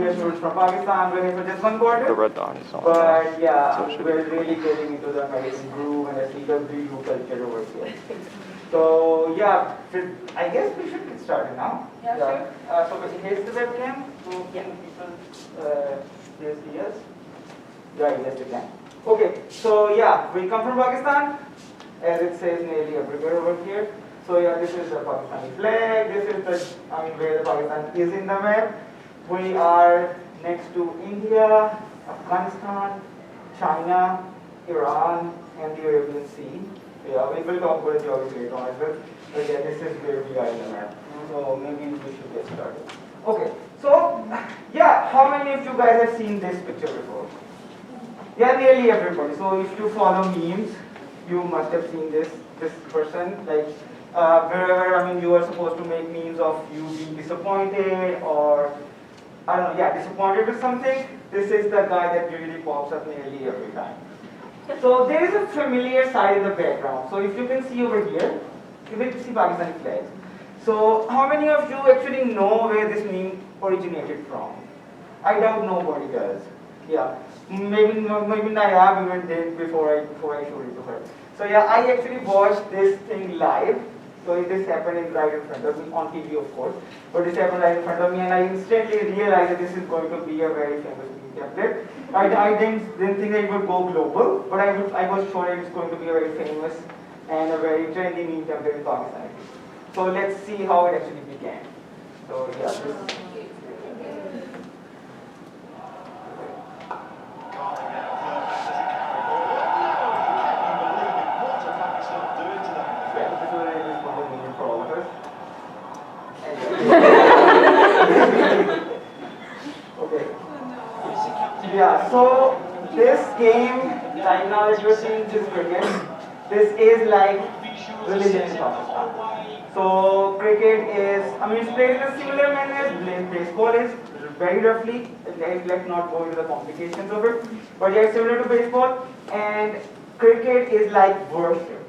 we're students from Pakistan, we're here for just one quarter. But yeah, we're really getting into the American groove and the CW culture over here. So yeah, I guess we should get started now. Yeah, sure. So here's the webcam. So can people see us? Yeah, yes, you can. Okay, so yeah, we come from Pakistan, as it says nearly everywhere over here. So yeah, this is the Pakistani flag. This is the, where the Pakistan is in the map. We are next to India, Afghanistan, China, Iran, and the Arabian Sea. Yeah, we will talk about geography later on as well. But yeah, this is where we are in the map. So maybe we should get started. Okay, so yeah, how many of you guys have seen this picture before? Yeah, nearly everybody. So if you follow memes, you must have seen this person. Like wherever you are supposed to make memes of you being disappointed or I don't know, yeah, disappointed with something. This is the guy that usually pops up nearly every time. So there is a familiar side in the background. So if you can see over here, you will see Pakistani flags. So how many of you actually know where this meme originated from? I doubt nobody does. Yeah, maybe Nayab even did before I showed it to her. So yeah, I actually watched this thing live. So this happened right in front of me, on TV of course. But this happened right in front of me and I instantly realized that this is going to be a very famous meme template. I didn't think that it would go global, but I was sure it's going to be a very famous and a very trendy meme template in Pakistan. So let's see how it actually began. So yeah. Yeah, so this game, right now as you're seeing this cricket, this is like religion in Pakistan. So cricket is, it's played in a similar manner as baseball is, very roughly. Let's not go into the complications of it. But yeah, it's similar to baseball. And cricket is like worship.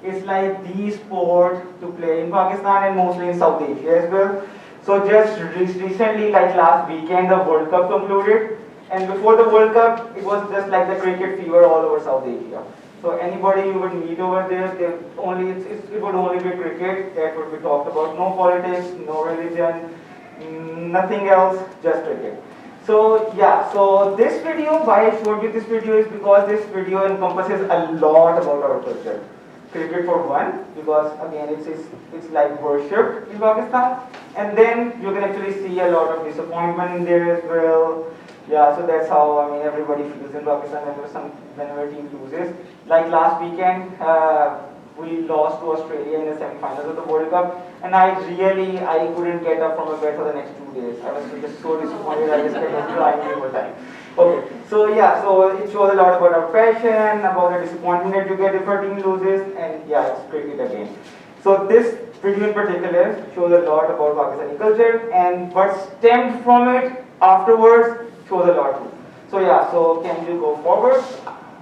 It's like the sport to play in Pakistan and mostly in South Asia as well. So just recently, like last weekend, the World Cup concluded. And before the World Cup, it was just like the cricket fever all over South Asia. So anybody you would meet over there, it would only be cricket that would be talked about. No politics, no religion, nothing else, just cricket. So yeah, so this video, why I showed you this video is because this video encompasses a lot about our culture. Cricket for one, because again it's like worshipped in Pakistan. And then you can actually see a lot of disappointment in there as well. Yeah, so that's how everybody feels in Pakistan whenever a team loses. Like last weekend, we lost to Australia in the semi-finals of the World Cup, and I couldn't get up from a bed for the next 2 days. I was just so disappointed. I just kept on crying the whole time. Okay, so yeah, so it shows a lot about our passion, about the disappointment that you get if our team loses, and yeah, it's cricket again. So this video in particular shows a lot about Pakistani culture, and what stemmed from it afterwards shows a lot too. So yeah, so can you go forward?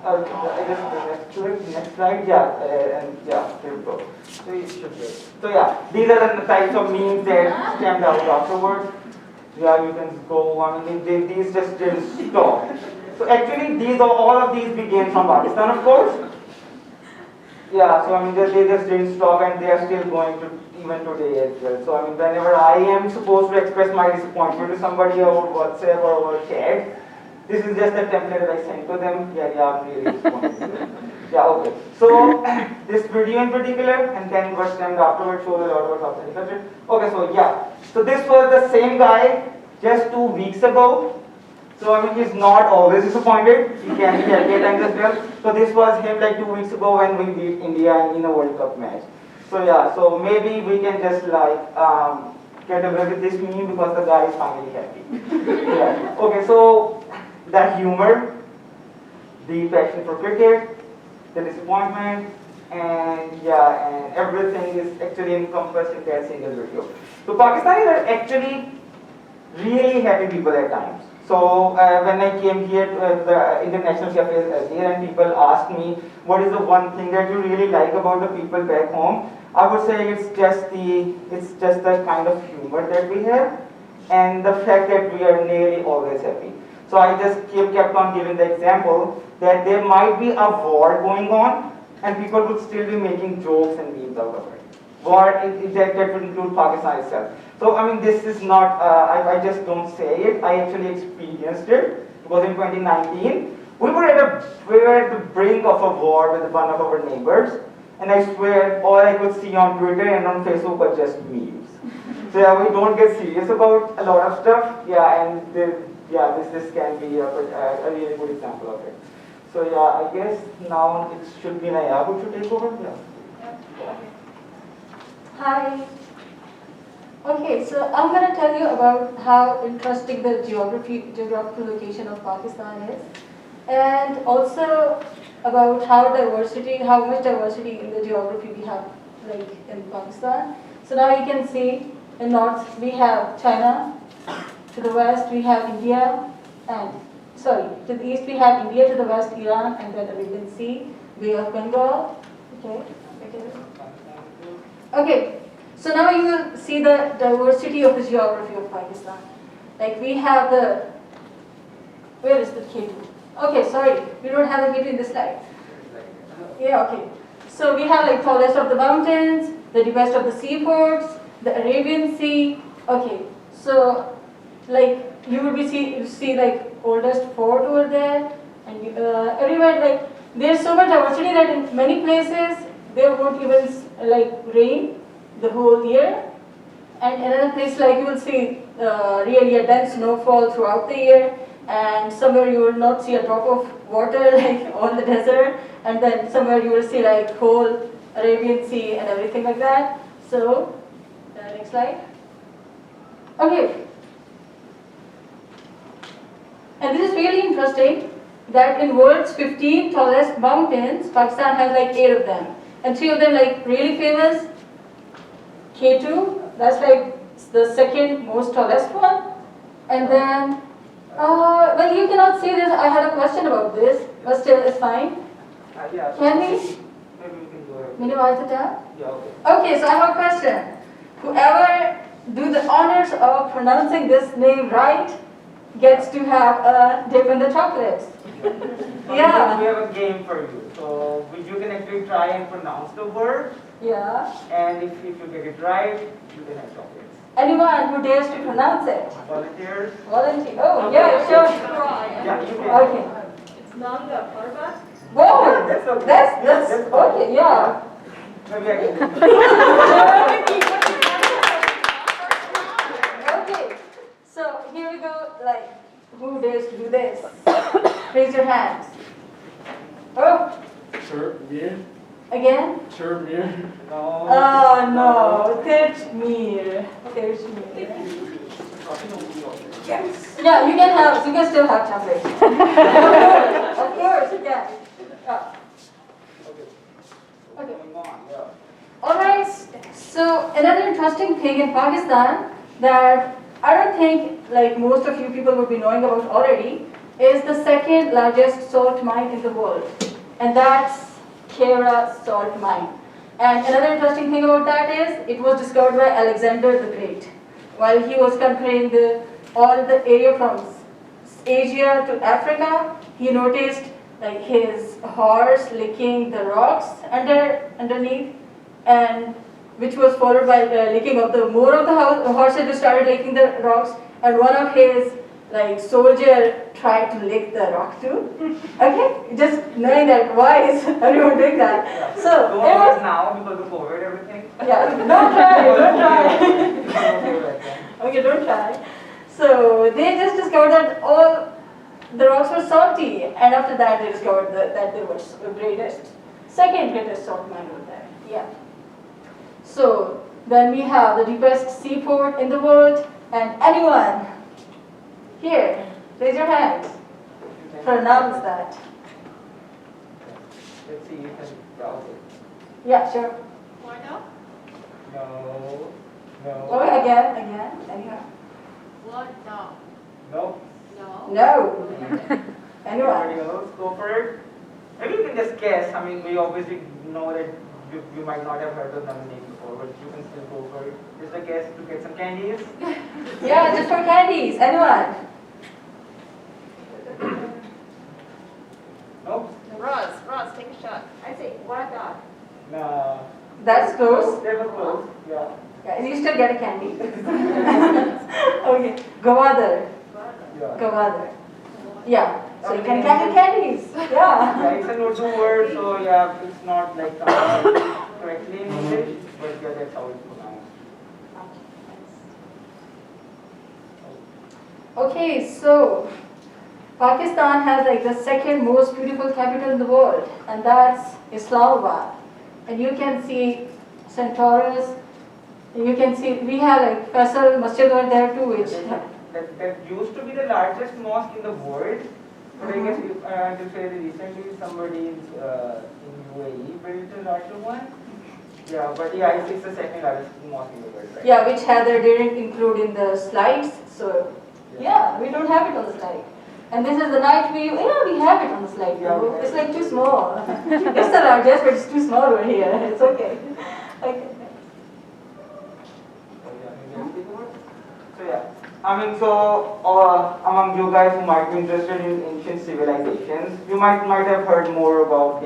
I guess the next slide, yeah, and yeah, here we go. So you should be. So yeah, these are the types of memes that stemmed out afterwards. Yeah, you can go. These just didn't stop. So actually, all of these began from Pakistan, of course. Yeah, so they just didn't stop, and they are still going to even today as well. So whenever I am supposed to express my disappointment to somebody over WhatsApp or over chat, this is just a template that I sent to them. Yeah, I'm really disappointed. Yeah, okay. So this video in particular, and then what stemmed afterwards shows a lot about Pakistani culture. Okay, so yeah. So this was the same guy just 2 weeks ago. So he's not always disappointed. He can be happy at times as well. So this was him like 2 weeks ago when we beat India in a World Cup match. So yeah, so maybe we can just get away with this meme because the guy is finally happy. Yeah. Okay, so that humor, the passion for cricket, the disappointment, and yeah, and everything is actually encompassed in that single video. So Pakistanis are actually really happy people at times. So when I came here to the International Cafes here and people asked me, what is the one thing that you really like about the people back home? I would say it's just the kind of humor that we have. and the fact that we are nearly always happy. So I just kept on giving the example that there might be a war going on, and people would still be making jokes and memes out of it. War, that would include Pakistan itself. So I mean, this is not, I just don't say it, I actually experienced it. It was in 2019. We were at the brink of a war with one of our neighbors, and I swear all I could see on Twitter and on Facebook were just memes. So yeah, we don't get serious about a lot of stuff. Yeah, and this can be a really good example of it. So yeah, I guess now it should be Nayab who should take over. Yeah. Hi. Okay, so I'm going to tell you about how interesting the geographical location of Pakistan is, and also about how much diversity in the geography we have, like in Pakistan. So now you can see in north we have China, to the west we have India, to the east we have India, to the west Iran, and then Arabian Sea, Bay of Bengal. Okay, so now you will see the diversity of the geography of Pakistan. Like we have where is the K2? Okay, sorry, we don't have the K2 in this slide. Yeah, okay. So we have like tallest of the mountains, the deepest of the seaports, the Arabian Sea. Okay, so like you will see like oldest fort over there, and everywhere like there's so much diversity that in many places there won't even like rain the whole year, and another place like you will see really a dense snowfall throughout the year, and somewhere you will not see a drop of water like on the desert, and then somewhere you will see like whole Arabian Sea and everything like that. So next slide. Okay, and this is really interesting that in world's 15 tallest mountains, Pakistan has like 8 of them, and 3 of them like really famous. K2, that's like the second most tallest one, and then well, you cannot see this. I had a question about this, but still it's fine. Yeah. Can we Maybe we can go ahead. minimize the tab? Yeah, okay. Okay, so I have a question. Whoever do the honors of pronouncing this name right gets to have a dip in the chocolates. Yeah. We have a game for you. So you can actually try and pronounce the word, Yeah. and if you get it right, you can have chocolates. Anyone who dares to pronounce it. Volunteers? Volunteer. Oh, yeah, sure. Yeah, you can. Okay. It's Nanga Parbat. Whoa! That's okay. That's okay, yeah. Maybe I can do it. Okay, so here we go, like, who dares to do this? Raise your hands. Oh, Termir. again? Termir. No. Oh no, Tirchmir. Yes. Yeah, you can still have chocolate. Of course, you can. Yeah. Okay. Going on, yeah. Alright, so another interesting thing in Pakistan that I don't think like most of you people would be knowing about already is the second largest salt mine in the world, and that's Kera salt mine. And another interesting thing about that is it was discovered by Alexander the Great while he was conquering all the area from Asia to Africa. He noticed like his horse licking the rocks underneath, and which was followed by licking of the more of the horses who started licking the rocks, and one of his like soldier tried to lick the rock too. Okay, just knowing that why is everyone doing that? Yeah. So Don't it do was it now because of COVID everything. yeah. Don't try. Okay, don't try. So they just discovered that all the rocks were salty, and after that they discovered that there was the second greatest salt mine over there. Yeah. So then we have the deepest seaport in the world, and anyone here, raise your hand. Pronounce that. Let's see, you can browse it. Yeah, sure. Florida. No. No. Oh, again. Anyone? What? No. No. No. No. Anyone? Anybody else? Go for it. Maybe you can just guess. I mean, we obviously know that you might not have heard of them name before. but you can still go for it. Just a guess to get some candies. Yeah, just for candies. Anyone? Nope. Roz, take a shot. I say water. No. That's close. They were close. Yeah. Yeah, and you still get a candy. Okay. Gavadar. Yeah. Gavadar. Yeah. So you can get your candies. Yeah. Yeah, it's an Urdu word, so yeah, it's not like pronounced correctly in English, but yeah, that's how it's pronounced. Okay, so Pakistan has like the second most beautiful capital in the world, and that's Islamabad. And you can see Centaurus. You can see we have like Faisal Masjid over there too, which That used to be the largest mosque in the world, but I guess until fairly recently somebody in UAE built a larger one. Yeah, but yeah, it's the second largest mosque in the world, right? yeah, which Heather didn't include in the slides. So yeah, we don't have it on the slide. And this is the night view. Yeah, we have it on the slide. Yeah, Though. It's like too small. It's the largest, but it's too small over here. It's okay. Okay. So yeah, I mean, so among you guys who might be interested in ancient civilizations, you might have heard more about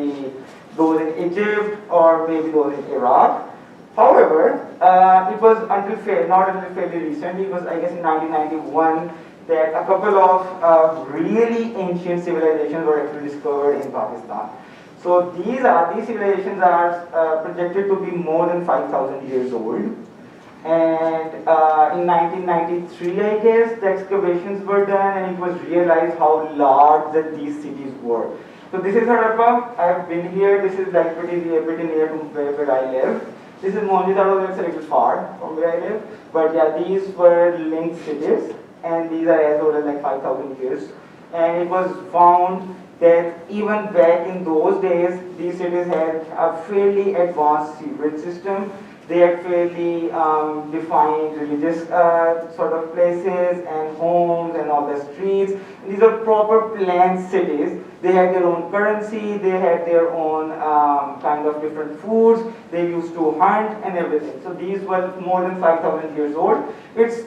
those in Egypt or maybe those in Iraq. However, it was not until fairly recently, it was I guess in 1991 that a couple of really ancient civilizations were actually discovered in Pakistan. So these civilizations are projected to be more than 5,000 years old. And in 1993, I guess, the excavations were done and it was realized how large that these cities were. So this is Harappa. I have been here. This is like pretty near to where I live. This is Mohenjo-daro, that's a little far from where I live. But yeah, these were linked cities and these are as old as like 5,000 years. And it was found that even back in those days, these cities had a fairly advanced sewage system. They had fairly defined religious sort of places and homes and all the streets. And these are proper planned cities. They had their own currency, they had their own kind of different foods, they used to hunt and everything. So these were more than 5,000 years old. It's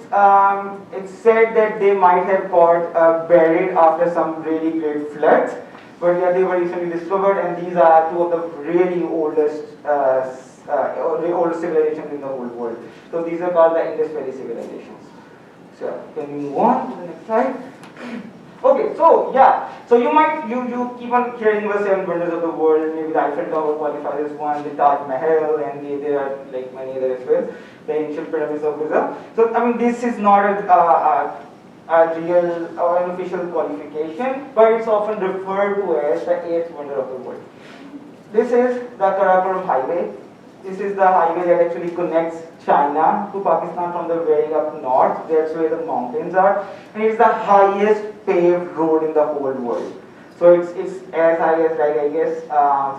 said that they might have got buried after some really great floods. But yeah, they were recently discovered and these are two of the really oldest the oldest civilizations in the whole world. So these are called the Indus Valley civilizations. So can we move on to the next slide? Okay, so yeah, so you keep on hearing the seven wonders of the world. Maybe the Eiffel Tower qualifies as one, the Taj Mahal, and there are like many others as well. The ancient pyramids of Giza. So I mean, this is not a real or an official qualification, but it's often referred to as the eighth wonder of the world. This is the Karakoram Highway. This is the highway that actually connects China to Pakistan from the very up north. That's where the mountains are. And it's the highest paved road in the whole world. So it's as high as like I guess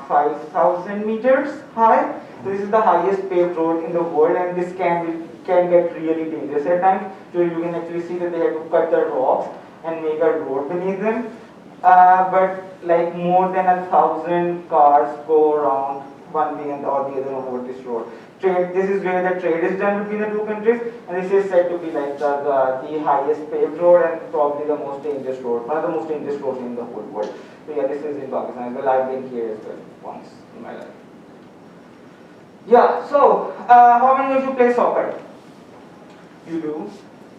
5,000 meters high. So this is the highest paved road in the world, and this can get really dangerous at times. So you can actually see that they have to cut the rocks and make a road beneath them. But like more than 1,000 cars go around one way and or the other over this road. This is where the trade is done between the two countries, and this is said to be like the highest paved road and probably the most dangerous road, one of the most dangerous roads in the whole world. So yeah, this is in Pakistan as well. I've been here as well once in my life. Yeah, so how many of you play soccer? You do?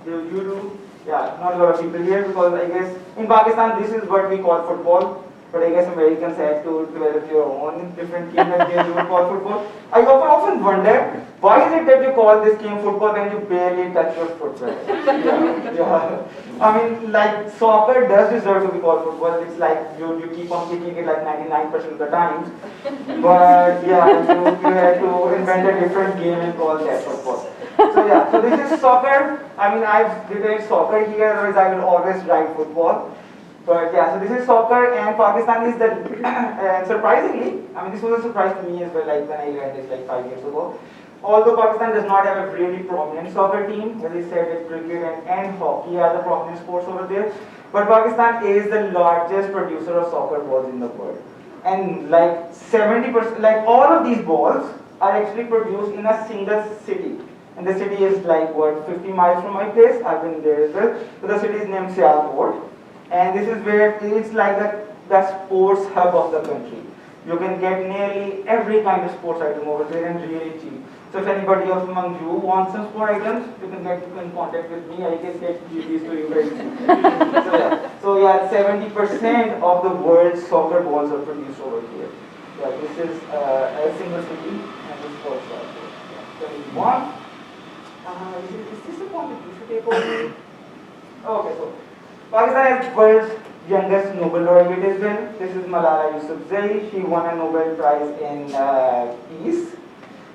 You do? Yeah, not a lot of people here because I guess in Pakistan this is what we call football. But I guess Americans have to develop your own different game that they do call football. I often wonder, why is it that you call this game football when you barely touch your foot? Yeah. I mean, like soccer does deserve to be called football. It's like you keep on kicking it like 99% of the times. But yeah, you had to invent a different game and call that football. So yeah, so this is soccer. I mean, I've written soccer here, otherwise I will always write football. But yeah, so this is soccer, and Pakistan is the, surprisingly, I mean this was a surprise to me as well, like when I learned this like 5 years ago. Although Pakistan does not have a really prominent soccer team, as I said, that cricket and hockey are the prominent sports over there, but Pakistan is the largest producer of soccer balls in the world. And like 70%, like all of these balls are actually produced in a single city. And the city is like, what, 50 miles from my place? I've been there as well. So the city is named Sialkot. And this is where it's like the sports hub of the country. You can get nearly every kind of sports item over there and really cheap. So if anybody of among you wants some sport items, you can get in contact with me. I can get these to you very soon. So yeah, 70% of the world's soccer balls are produced over here. Yeah, this is a single city and this sports hub. Yeah, 21. Is this the point that you should take over? Okay, so Pakistan has world's youngest Nobel laureate as well. This is Malala Yousafzai. She won a Nobel Prize in Peace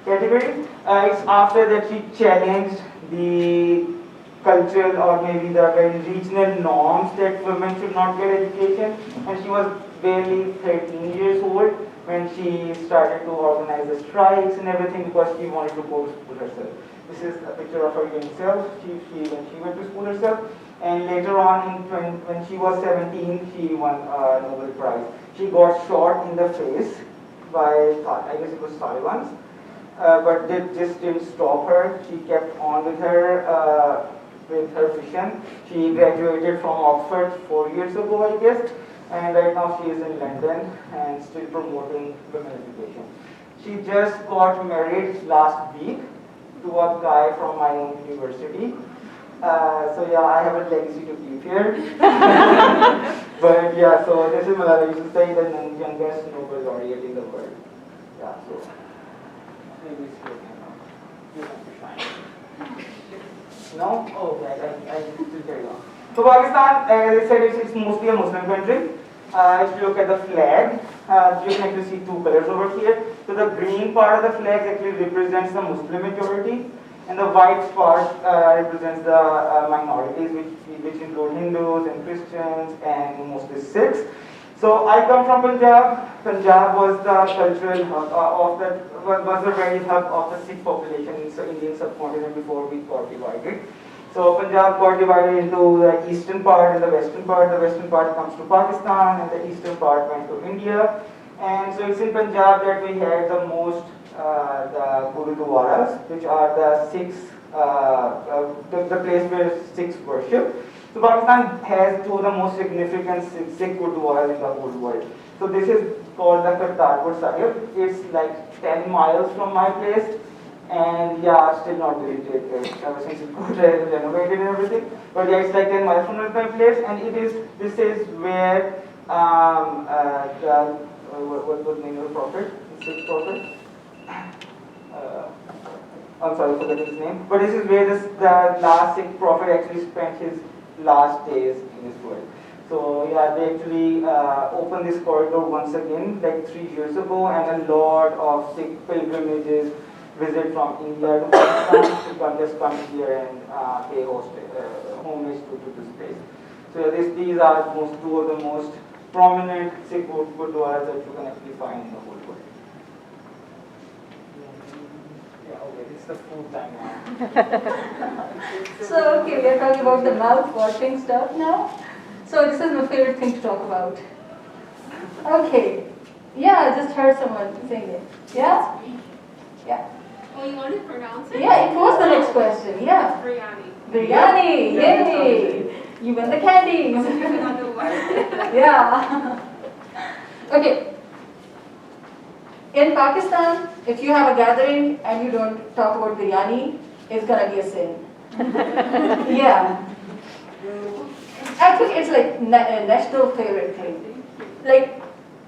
category. It's after that she challenged the cultural or maybe the very regional norms that women should not get education. And she was barely 13 years old when she started to organize the strikes and everything because she wanted to go to school herself. This is a picture of her herself. When she went to school herself. And later on, when she was 17, she won a Nobel Prize. She got shot in the face by, I guess it was Taliban's, but they just didn't stop her. She kept on with her vision. She graduated from Oxford 4 years ago, I guess, and right now she is in London and still promoting women education. She just got married last week to a guy from my own university. So yeah, I have a legacy to keep here. But yeah, so this is Malala Yousafzai, the youngest Nobel laureate in the world. Yeah, so maybe it's your camera. You have to shine. No? Oh, okay, I still carry on. So Pakistan, as I said, it's mostly a Muslim country. If you look at the flag, you can actually see two colors over here. So the green part of the flag actually represents the Muslim majority. And the white part represents the minorities, which include Hindus and Christians and mostly Sikhs. So I come from Punjab. Punjab was the cultural hub was the very hub of the Sikh population in the Indian subcontinent before we got divided. So Punjab got divided into the eastern part and the western part. The western part comes to Pakistan and the eastern part went to India. And so it's in Punjab that we had the most the Gurudwaras, which are the Sikhs, the place where Sikhs worship. So Pakistan has two of the most significant Sikh Gurudwaras in the whole world. So this is called the Kartarpur Sahib. It's like 10 miles from my place, and yeah, still not visited ever since it got renovated and everything. But yeah, it's like 10 miles from my place, and this is where what was the name of the prophet, the Sikh prophet? I'm sorry, forgetting his name. But this is where the last Sikh prophet actually spent his last days in this world. So yeah, they actually opened this corridor once again, like 3 years ago, and a lot of Sikh pilgrimages visit from India to Pakistan to just come here and pay homage to this place. So yeah, these are two of the most prominent Sikh gurdwaras that you can actually find in the whole world. Yeah, okay, it's the food time now. So, okay, we are talking about the mouth-watering stuff now. So, this is my favorite thing to talk about. Okay. Yeah, I just heard someone saying it. Yeah? Yeah. Oh, you want to pronounce it? Yeah, it was the next question. Yeah. Biryani. Biryani. Yay! You win the candies. Another word. Yeah. Okay. In Pakistan, if you have a gathering and you don't talk about biryani, it's gonna be a sin. Yeah. Actually, it's like a national favorite thing. Like,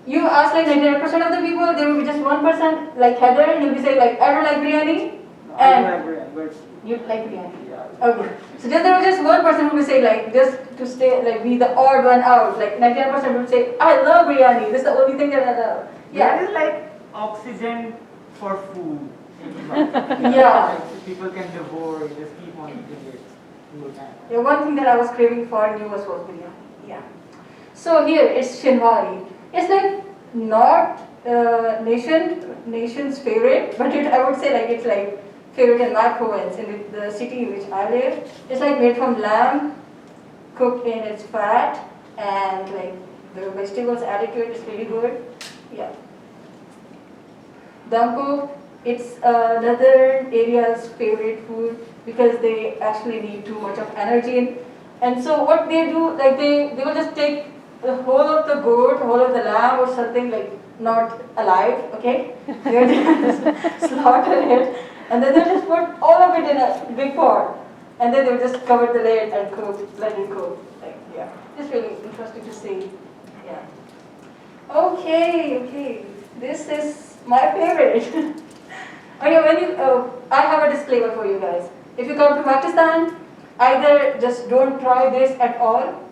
you ask like 99% of the people, there will be just 1%, like Heather, and he'll be saying like, I don't like biryani. And I like biryani, but you like biryani. yeah. Okay. So just there was just one person who would say like, just to stay, like be the odd one out. Like 99% would say, I love biryani. This is the only thing that I love. Yeah, Yeah. it is like oxygen for food. Yeah. Like, people can devour, you just keep on eating it. Yeah, one thing that I was craving for and was biryani. Yeah. So here it's Shinwari. It's like not nation's favorite, but I would say like it's like favorite in my province, in the city in which I live. It's like made from lamb, cooked in its fat, and like the vegetables added to it is really good. Yeah. Damko, It's northern area's favorite food because they actually need too much of energy. And so what they do, like they will just take the whole of the goat, whole of the lamb or something like not alive, okay? They will just slaughter it and then they'll just put all of it in a big pot and then they'll just cover the lid and cook, let it cook. Like, yeah, it's really interesting to see. Yeah. Okay. This is my favorite. Okay, I have a disclaimer for you guys. If you come to Pakistan, either just don't try this at all,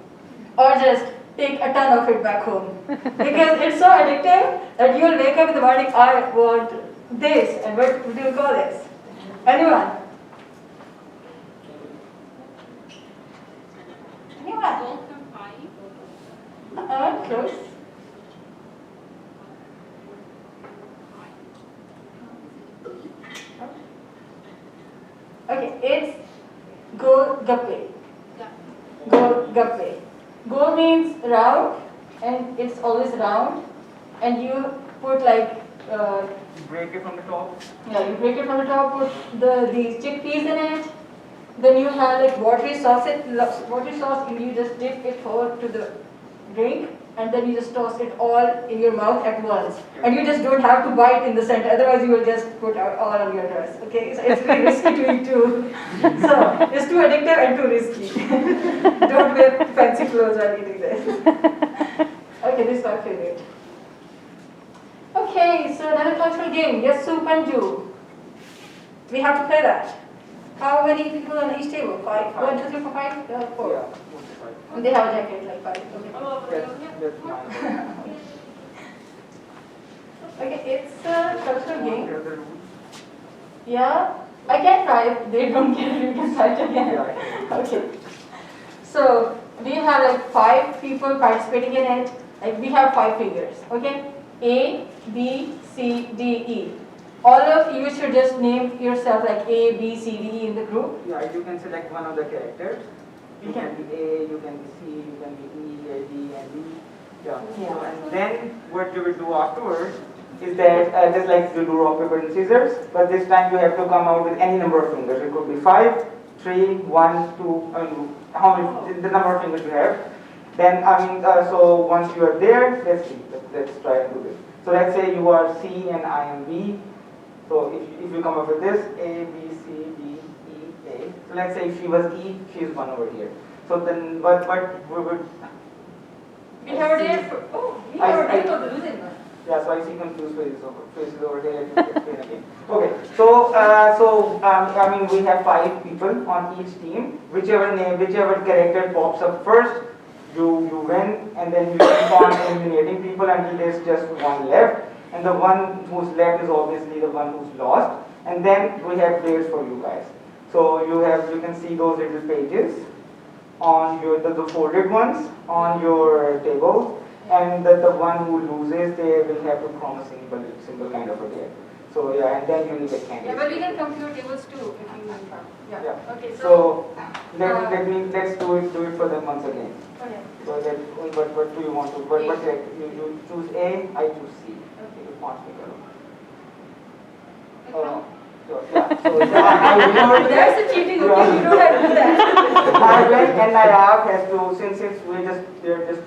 or just take a ton of it back home. Because it's so addictive that you will wake up in the morning, I want this, and what do you call this? Anyone? Anyone? Welcome pie. Close. Okay, it's go gappe. Go gappe. Go means round, and it's always round, and you put like Break it from the top. yeah, you break it from the top, put these chickpeas in it. Then you have like watery sauce, and you just dip it forward to the drink, and then you just toss it all in your mouth at once. And you just don't have to bite in the center, otherwise you will just put out all on your dress. Okay, so it's very risky to eat too. So it's too addictive and too risky. Don't wear fancy clothes while eating this. Okay, this is my favorite. Okay, so another cultural game, Yassu Panju. We have to play that. How many people on each table? 5? 1, 2, 3, 4, 5? 4. Yeah, 45. And they have a jacket like 5. Okay. That's mine. Okay, it's a cultural game. Here are the rules. Yeah, I can try. If they don't get it, you can try it again. Yeah. Okay. So we have like 5 people participating in it. Like we have 5 fingers. Okay. A, B, C, D, E. All of you should just name yourself like A, B, C, D, E in the group. Yeah, you can select one of the characters. You Okay. can be A, you can be C, you can be E, A, D, and E. Yeah. Yeah. So, and then what you will do afterwards is that just like you do rock, paper, and scissors, but this time you have to come out with any number of fingers. It could be 5, 3, 1, 2, how many, the number of fingers you have. Then, so once you are there, let's see, let's try and do this. So let's say you are C and I am B. So if you come up with this, A, B, C, D, E, A. So let's say if she was E, she is 1 over here. So then, but we would. We have a day for. Oh, we have a day for the losing one. Yeah, so I see confused faces over there. Let me explain again. Okay, we have 5 people on each team. Whichever character pops up first, you win, and then you keep on eliminating people until there's just one left. And the one who's left is obviously the one who's lost. And then we have players for you guys. So you can see those little pages on the folded ones on your table. And the one who loses, they will have to form a simple kind of a game. So yeah, and then you will get candies. Yeah, but we can compute tables too if you want. Yeah. Okay. So let's do it for them once again. Okay. So that what do you want to? What you choose A, I choose C. Okay, you want me to? Sure. Yeah. So There's a cheating. Okay, you don't have to do that. I went and Nayab has to since we're just